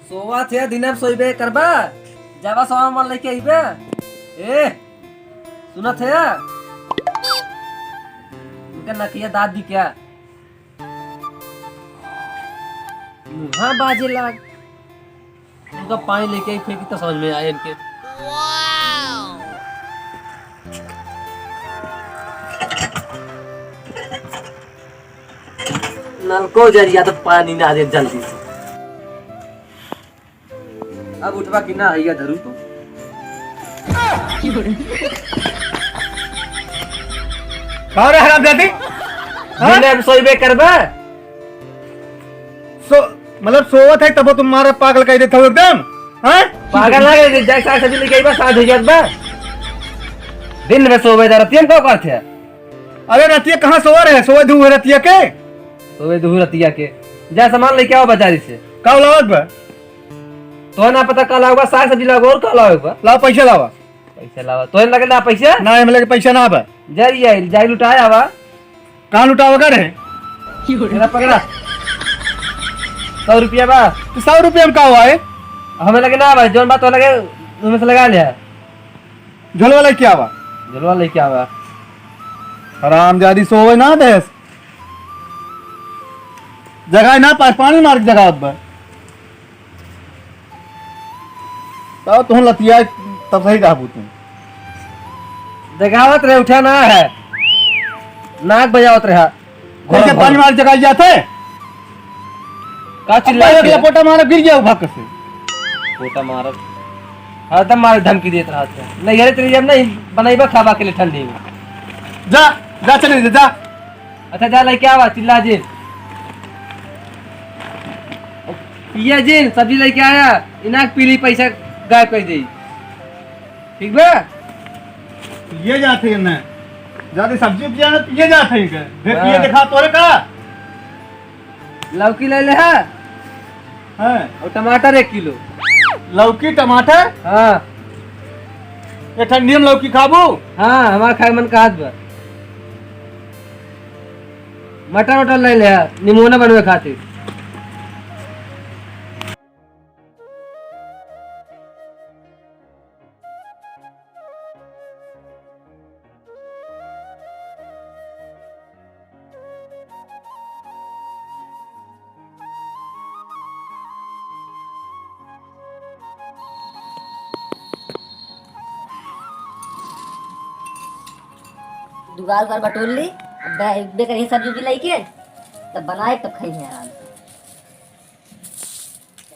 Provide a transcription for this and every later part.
सोवा थे दिन में सोइबे करबा जावा सोवा मन लेके आइबे ए सुना थे उनका नकिया दाद दी क्या मुहा बाजे लाग उनका पानी लेके आई फेंकी तो समझ में आए इनके नलको जरिया तो पानी ना दे जल्दी से अब उठवा कि ना आइया धरू तो और हराम जाती दिन सोइबे करबा सो मतलब सोवत है तब तुम्हारा पागल कह देता हो एकदम हैं पागल ना के जाय साग सब्जी लेके आइबा साथ हो जात बा दिन में सोबे दरतियन को करथे अरे रतिया कहाँ सोवा रहे सोवे धू रतिया के सोबे दुहु रतिया के जा सामान लेके आओ बाजारी से का लावत बा तो ना पता कल आऊंगा साग सब्जी लाओ और कल आऊंगा लाओ पैसा लावा पैसा लावा तो लगे ना पैसा ना हम लगे पैसा ना बा जाई लुटाया आवा कहाँ लुटावा कर है मेरा पकड़ा 100 रुपया बा तो 100 रुपया में का हुआ है हमें लगे ना भाई जोन बात तो लगे उनमें से लगा लिया झोल वाला क्या हुआ जलवा लेके आवा हराम जादी सोवे ना देस जगह ना पास पानी मार के जगह बा तो तुम लतिया तब सही कहा पूछूं जगावत रहे उठा ना है नाक बजावत रहा घर के पानी मार के जगह जाते का चिल्ला चिल्ला पोटा मारा गिर गया भाग से पोटा मारत हरदम मार धमकी देत रहा था नहीं अरे तेरी जब नहीं बनाइबा खावा के लिए ठंडी में जा जा चले जा अच्छा जा लेके आवा चिल्ला जी पिया जी सब्जी लेके आया इनाक पीली पैसा गाय कर दी ठीक बा ये जाते हैं ना ज्यादा सब्जी उपजा पिए जाते हैं के पिए दिखा तोरे का लौकी ले ले है हैं और टमाटर 1 किलो लौकी टमाटर हाँ ये ठंडी में लौकी खाबू हाँ हमारा खाए मन का हाथ बा मटर वटर ले ले निमोना बनवे खातिर दुगाल कर बटोर ली बे कहीं सब्जी भी लेके तब बनाए तब खाई है आराम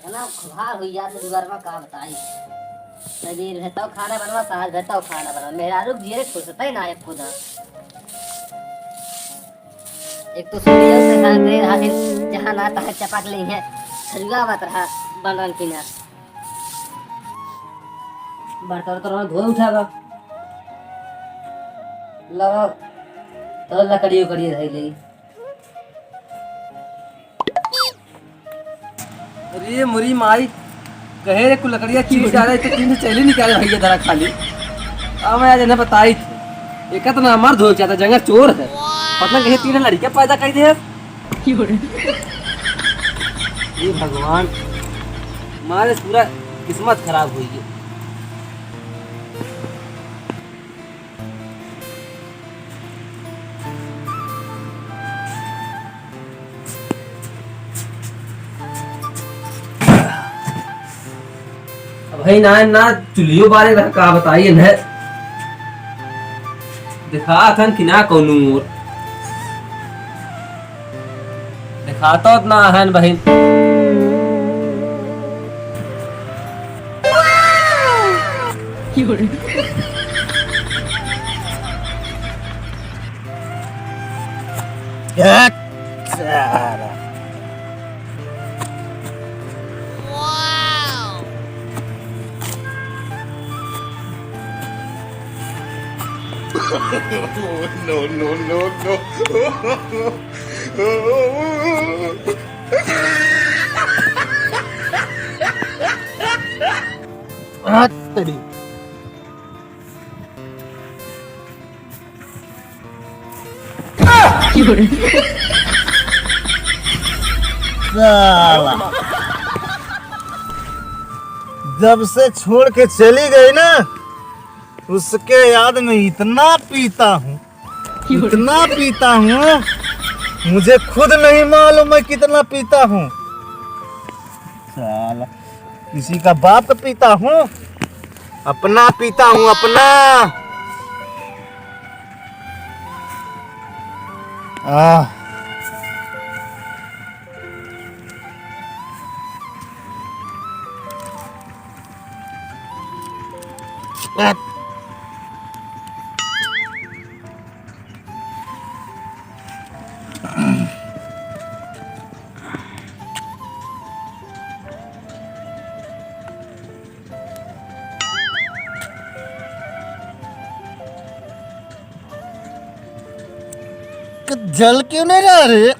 से ना खुहार हुई याद दुगार में का बताई शरीर है तो खाना बनवा साल है तो खाना बनवा मेरा रुक जिए खुश होता ही ना एक खुदा एक तो सूर्य से साथ दे हाथ जहां ना तहां चपक ली है सजुआ मत रहा बनन की ना बर्तन तो धो उठावा लगा तो लकड़ी उकड़ी रह गई अरे मुरी माई कहे रे कुल लकड़िया चीज आ रहा है तो 3 से चली निकाले भैया जरा खाली अब मैं आज इन्हें बताई थी एक तो ना मर धो चाहता जंगल चोर है पता कहे 3 लड़कियां पैदा कर दे ये भगवान हमारे पूरा किस्मत खराब हुई है भाई ना चुलियो बारे में का बताइए न दिखा थन कि ना कौनू और दिखाता ना है बहन no, no, no, no. तेरी साला जब से छोड़ के चली गई ना, उसके याद में इतना पीता हूँ, मुझे खुद नहीं मालूम मैं कितना पीता हूँ। साला किसी का बाप का पीता हूँ, अपना पीता हूँ अपना। जल क्यों नहीं रहा रे?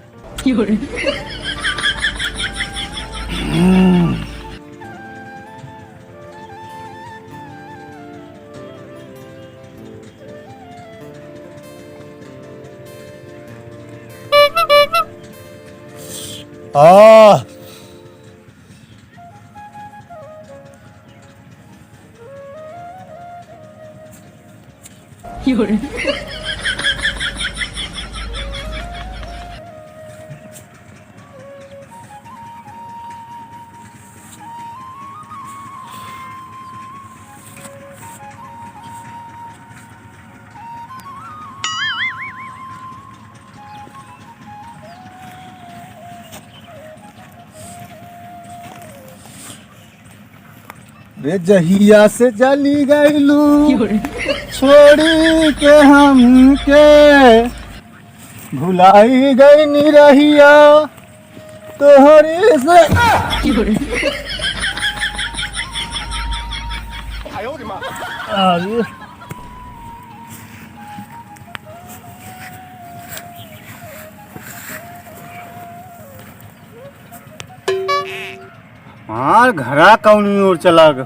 रे जहिया से जली गईलू छोड़ी के हमके, भुलाई गई निरहिया तोहरे से। मार घरा कौनी ओर चला गो।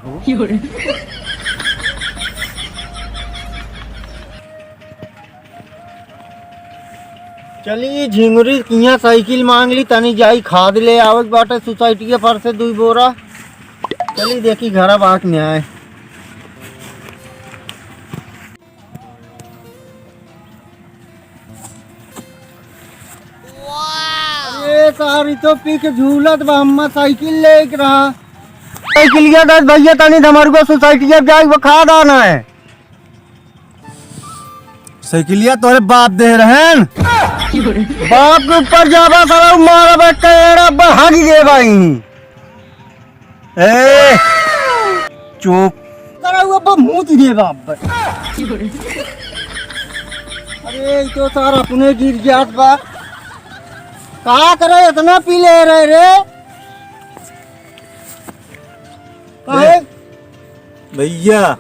चली झिंगुरी किया साइकिल मांग ली, तनी जाई खाद ले आवत बाटे सोसाइटी पर से 2 बोरा। चली देखी घरा बात में आए। अरे सारी तो पी के झूलत बा, हम साइकिल ले रहा। साइकिलिया दस भैया तनी धमरुआ सोसाइटी जाई वो खाद आना है। साइकिलिया तोरे बाप दे रहे बाप के ऊपर जाबा साला मारा बेटा बहागी दे भाई। ए चुप करा हुआ मुंह दे बाप। अरे तो सारा अपने गिर गया बा, कहा करे इतना पी ले रहे रे? कहे भैया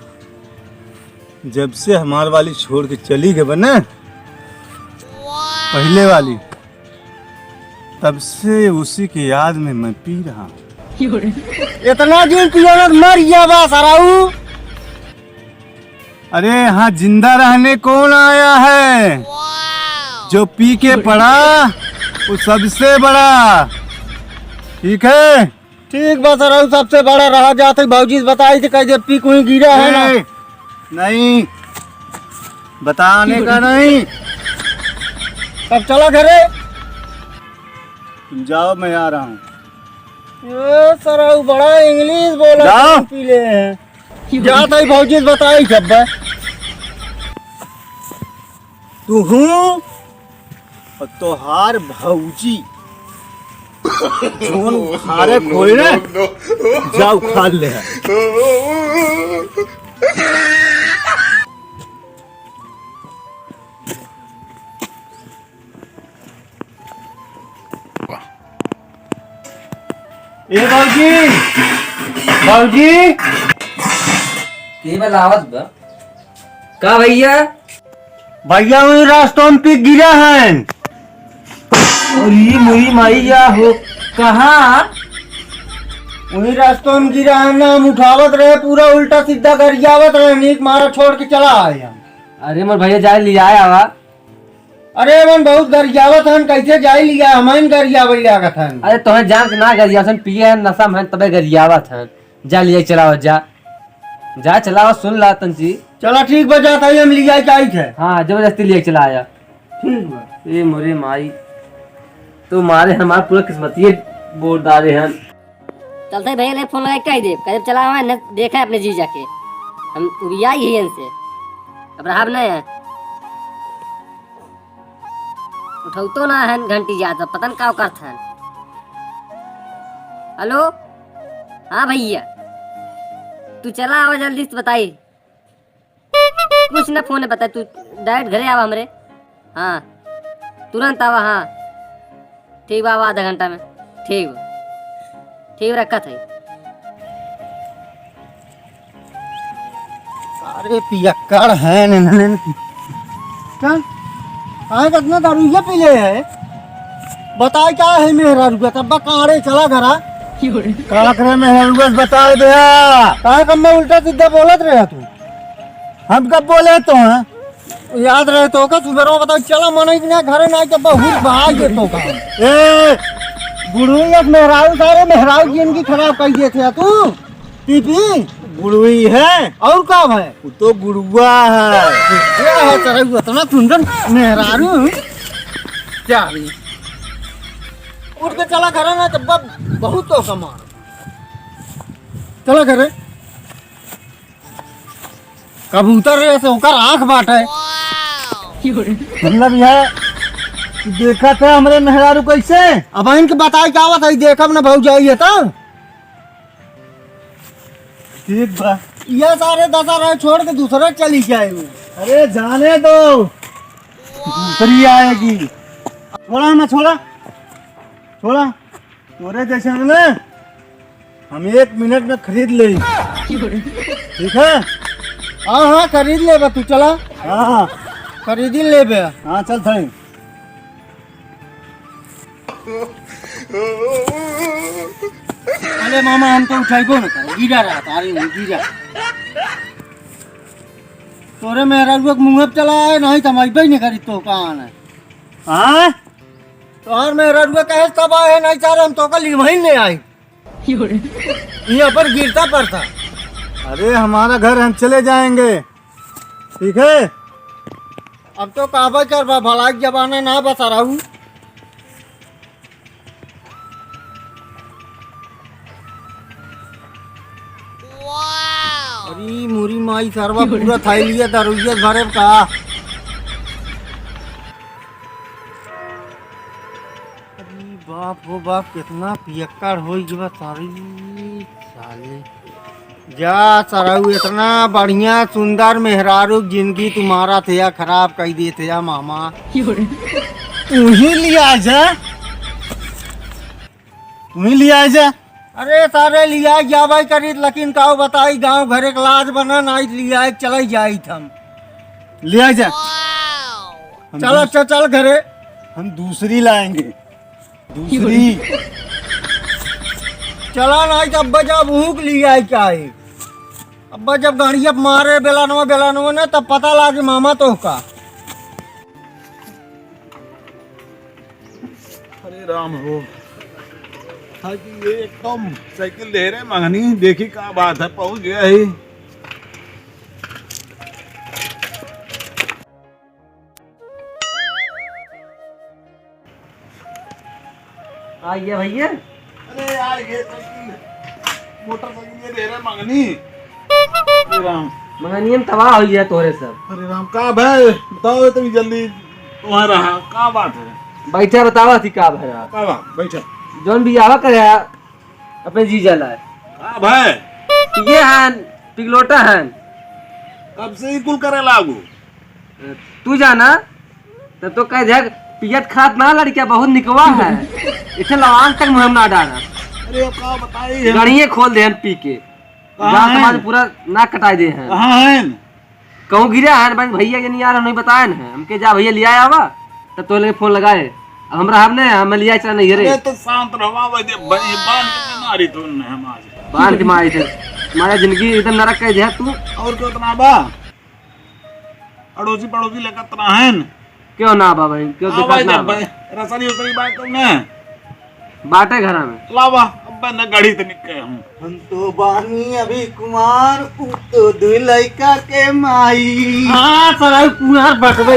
जब से हमार वाली छोड़ के चली गई बना पहले वाली, तब से उसी के याद में मैं पी रहा। इतना दिन पिया मर गया बा सराऊ। अरे यहाँ जिंदा रहने कौन आया है? जो पी के पड़ा वो सबसे बड़ा। ठीक है, ठीक बा सराऊ, सबसे बड़ा रहा जाते। भाजी बताई थी कहीं पी कोई गिरा है ना? नहीं बताने का नहीं। अब चलो घरे, तुम जाओ मैं आ रहा हूँ। ये सराऊ बड़ा इंग्लिश बोला, जाओ पी ले हैं। जाता ही भाजी बताई जब तू हूँ और तोहार भौजी जोन खारे खोए ना, जाओ खा ले। ए भौजी, भौजी ये लावत बा का भैया? भैया वही रास्तों में पी गिरा है। और ये मुई माइया हो कहाँ? वही रास्तों में गिरा है ना, हम उठावत रहे पूरा उल्टा सीधा कर जावत रहे, नीक मारा छोड़ के चला आया। अरे मोर भैया जाए लिया आया। अरे मन बहुत गरियावत हन, कैसे जाई लिया? हमें गरियावत लागत हन। अरे तुम्हें जान के ना गरिया सन पिए हैं, नशा में तबे गरियावत हन। जा लिया चलाओ जा जा चलाओ सुन ला तंची। चला ठीक बजा था हम लिया चाहिए थे। हाँ जबरदस्ती लिए चला आया। ठीक बा। ये मोरे माई तो मारे हमारे पूरा किस्मती बोर्ड डाले हैं। चलते भैया ले फोन लगा कह दे करीब चला हुआ है देखा है अपने जीजा के हम उबिया ही है इनसे अब रहा नहीं है उठाऊ तो ना है घंटी ज्यादा पता नहीं का करता है। हेलो हाँ भैया तू चला आवा जल्दी से बताई कुछ ना फोन है बता तू डायरेक्ट घरे आवा हमरे। हाँ तुरंत आवा। हाँ ठीक बा आधा घंटा में ठीक बा ठीक रखा था। अरे पियक्कड़ है न चल आए कितना दारू ये पी ले है बताए क्या है मेरा रुपया तब काड़े चला घरा का करे मेरा रुपया बताए दे काहे कम में उल्टा सीधा बोलत रहे तू हम कब बोले तो हैं याद रहे तो का सुबह बताओ चला मन कि ना घरे ना के बहुत भाग दे तो का ए बुढ़ुई मेहरारू सारे मेहरारू जिंदगी खराब कर दिए थे तू पीपी बुढ़ुई है और का है वो तो बुढ़ुआ है क्या है तेरा इतना सुंदर मेहरारू क्या है उठ के चला करे ना तब बहुत तो कमा चला करे कबूतर ऐसे होकर आंख बाटे मतलब यह देखा था हमारे मेहरारू कैसे अब इनके बताए क्या हुआ था देखा ना भाव जाइए तब ठीक बा ये सारे दशा रहे छोड़ के दूसरे चली जाएगी। अरे जाने दो दूसरी आएगी। छोड़ा ना छोड़ा छोड़ा तोरे जैसे ना हम 1 मिनट में खरीद ले ठीक है। हाँ हाँ खरीद ले बा तू चला। हाँ खरीद ही ले बे। हाँ चल थई अरे मामा हम तो उठाइबो न कर गिरा रहा था। अरे गिरा तोरे मेरा रुक मुंह पे चला है नहीं तो मैं नहीं करी तो कहां है। हां तोहर मेरा रुक कहे तब आए नहीं चार हम तो कल वहीं ले आए यहाँ पर गिरता पड़ता। अरे हमारा घर हम चले जाएंगे ठीक है। अब तो काबा कर भला जमाना ना बता रहा हूँ। अरे मुरी माई सरवा पूरा थाई लिया दारूया भरे का। अरे बाप हो बाप कितना पियक्कड़ हो गया सारी साले जा सराऊ इतना बढ़िया सुंदर मेहरारू जिंदगी तुम्हारा थे खराब कर दिए थे मामा तू ही लिया जा तू ही लिया जा। अरे सारे लिया जा भाई करी लेकिन का बताई गांव घर एक लाज बना नहीं लिया चले जाई हम लिया जा। चल अच्छा चल घरे हम दूसरी लाएंगे दूसरी चला नहीं तो अब्बा जब भूख लिया क्या है। अब्बा जब गाड़िया मारे बेलानवा ना तब पता लगे मामा तो का। अरे राम हो हाँ जी ये एकदम साइकिल दे रहे मंगनी देखी क्या बात है पहुंच गया है। आइए भैया। अरे यार ये साइकिल मोटरसाइकिल ये दे रहे मंगनी। अरे राम मंगनियम तबाह हो गया तोरे सब। अरे राम का भाई बताओ इतनी जल्दी वहाँ रहा क्या बात है। बैठा बतावा थी का भैया का बात बैठा जौन भी आवा करे अपने जीजा लाए का भाई ये हन पिगलोटा हन कब से ही कुल करे लागू। तू जाना तब तो कह दे पियत खात ना लड़किया बहुत निकवा है इसे लवान तक मुहम ना डाला। अरे अब का बताई गाड़िए खोल दे पी के गाँव समाज पूरा नाक कटाई दे हैं। कहाँ है कहूँ गिरा है भैया ये नहीं आ रहा नहीं बताया ना हमके जा भैया लिया आवा तब तो लगे फोन लगाए हमरा हमने हम लिया चला नहीं रे। अरे तो शांत रहो वैसे बांध के मारी तो ने हम आज बांध के मारी थे हमारा जिंदगी एकदम नरक कर दिया तू। और क्यों इतना बा अड़ोसी पड़ोसी लेकर तना है क्यों ना बा भाई क्यों दिक्कत ना बा रसरी उतरी बात तुमने बाटे घर में लावा अब नब्बे न गढ़ी तो निकले हम तो बानी अभी कुमार उ तो दुई लड़का के माई। हाँ सर कुमार बटवे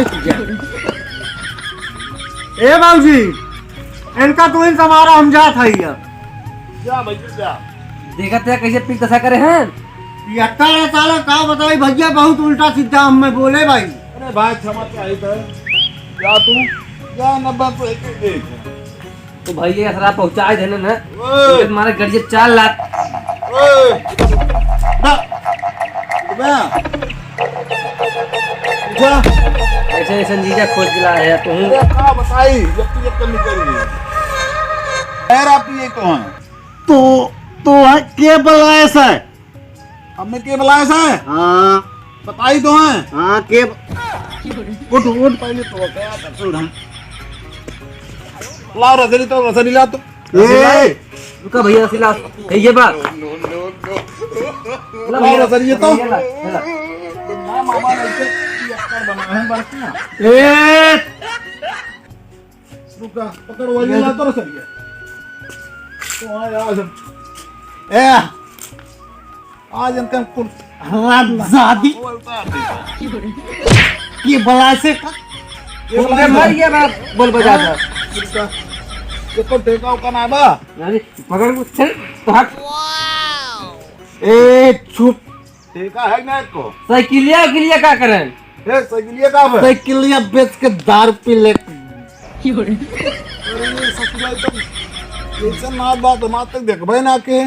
ए बाबूजी इनका तो इन हमारा हम जात है यार। जा भैया जा। देखा तेरा कैसे पीक दशा करे हैं। 78 साल का बताई भैया बहुत उल्टा सीधा हमें बोले भाई। अरे भाई क्षमा चाहिए था। जा तू जा 90 तो एक एक देख। तो भैया सर आप पहुँचा देने ना ओए तुम्हारे गड़िए 4 लाख। ओए जा जा ऐसे ऐसे जीजा खोज के लाया है तुम। अरे का बताई जब तू जब निकल गई यार आप ये तो हैं तो के बुलाए से हमने के बुलाया है हाँ बताई तो हैं हाँ के उठ उठ पहले तो क्या कर रहा ला रसली तो रसली ला तो ए रुका भैया सिला ये बात ला रसली तो ला। ना मामा ने इसे अक्कर बना है बस ना ए रुका पकड़ वही ला तो रसली तो आज ए आज इनका कुल हरामजादी बोलता है के बुलाए से अरे मर गया बात बोल बजा था। ये तो देखा का ना बा अरे पकड़ को चल तो हट। ए चुप देखा है ना इसको साइकिलिया गिलिया का करें। ये सगिलिए का है साइकिलिया बेच के दारू पी ले अरे ये ससुराल तो ऐसा ना बात मात तक देख भाई ना के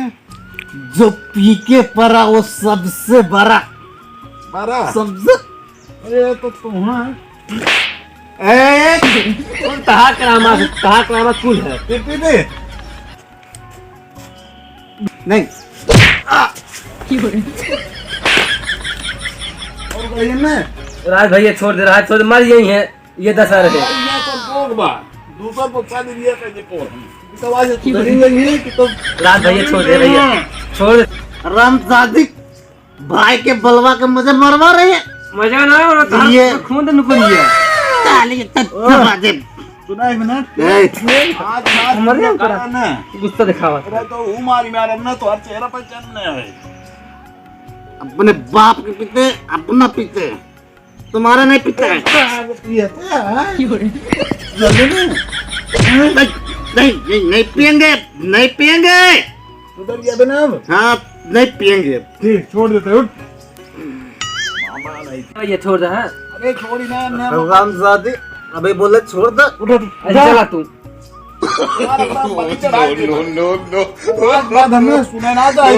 जो पी के पड़ा वो सबसे बड़ा बारा सबसे अरे तो तू हां ए कहा करामा कुल है। पीपी दे नहीं और कहीं ना राज भैया छोड़ दे रहा छोड़ मर यही है ये दशा रहे। ये तो लोग बा दूसरा पक्का दे दिया कहीं को तो आज नहीं नहीं कि तो राज भैया छोड़ दे भैया छोड़। रामजादी भाई के बलवा के मुझे मरवा रही है मजा ना हो ये खून नुकलिया ताली बाजे सुना एक मिनट ए आज रात मर गया करा ना गुस्सा दिखावा। अरे तो उमारी मारे ना तो हर चेहरा पर चढ़ने है अपने बाप के पीते अपना पीते तुम्हारा नहीं पीते नहीं पियेंगे नहीं पियेंगे उधर गया बना अब हाँ नहीं पियेंगे ठीक छोड़ देते उठ मामा नहीं ये छोड़ दे। हाँ अरे छोड़ी ना ना रामजादी अबे बोले छोड़ दे उठ उठ ऐसे चला तू। नो बाद हमें सुना ना जाए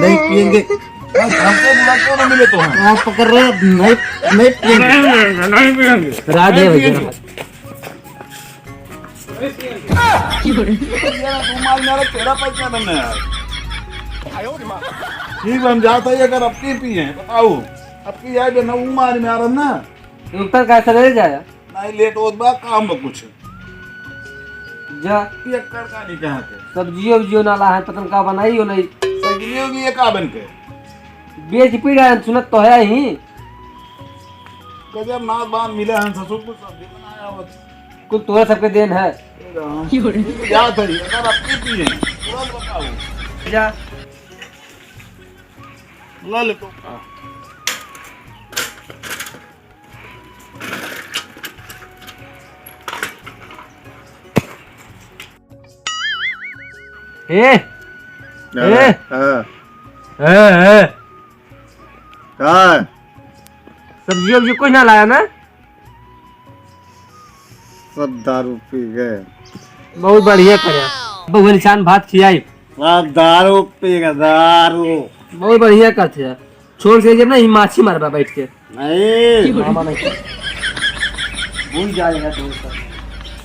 नहीं पियेंगे हमको बुला क्यों ना मिले तो हैं आप पकड़ रहे नहीं नहीं पियेंगे नहीं पिएंगे राज है भैया रुमाल मेरा चेहरा पर क्या बनना है ठीक हम जाते हैं अगर अपनी पी है बताओ अपनी याद ना उमार में आ रहा ना ऊपर कैसे ले जाया नहीं लेट होत बा काम बा कुछ जा ये कर का नहीं कहा के सब्जियों वब्जियों नाला है पतंग का बनाई हो नहीं सगली होगी ये का बन के बेच पी रहा है सुनत तो है ही। गजब नाथ बान मिले हैं ससुर को सब्जी बनाया हुआ कुल तोरा सबके देन है। याद है अगर अपनी पी है तुरंत बताओ जा ला ले तो ए ए सब्जी वब्जी कुछ ना लाया ना सब दारू पी गए बहुत बढ़िया करे बहु निशान भात खियाई सब दारू पी गए दारू बहुत बढ़िया करते छोड़ के जब ना हिमाची मारबा बैठ के नहीं मामा नहीं भूल जाएगा तो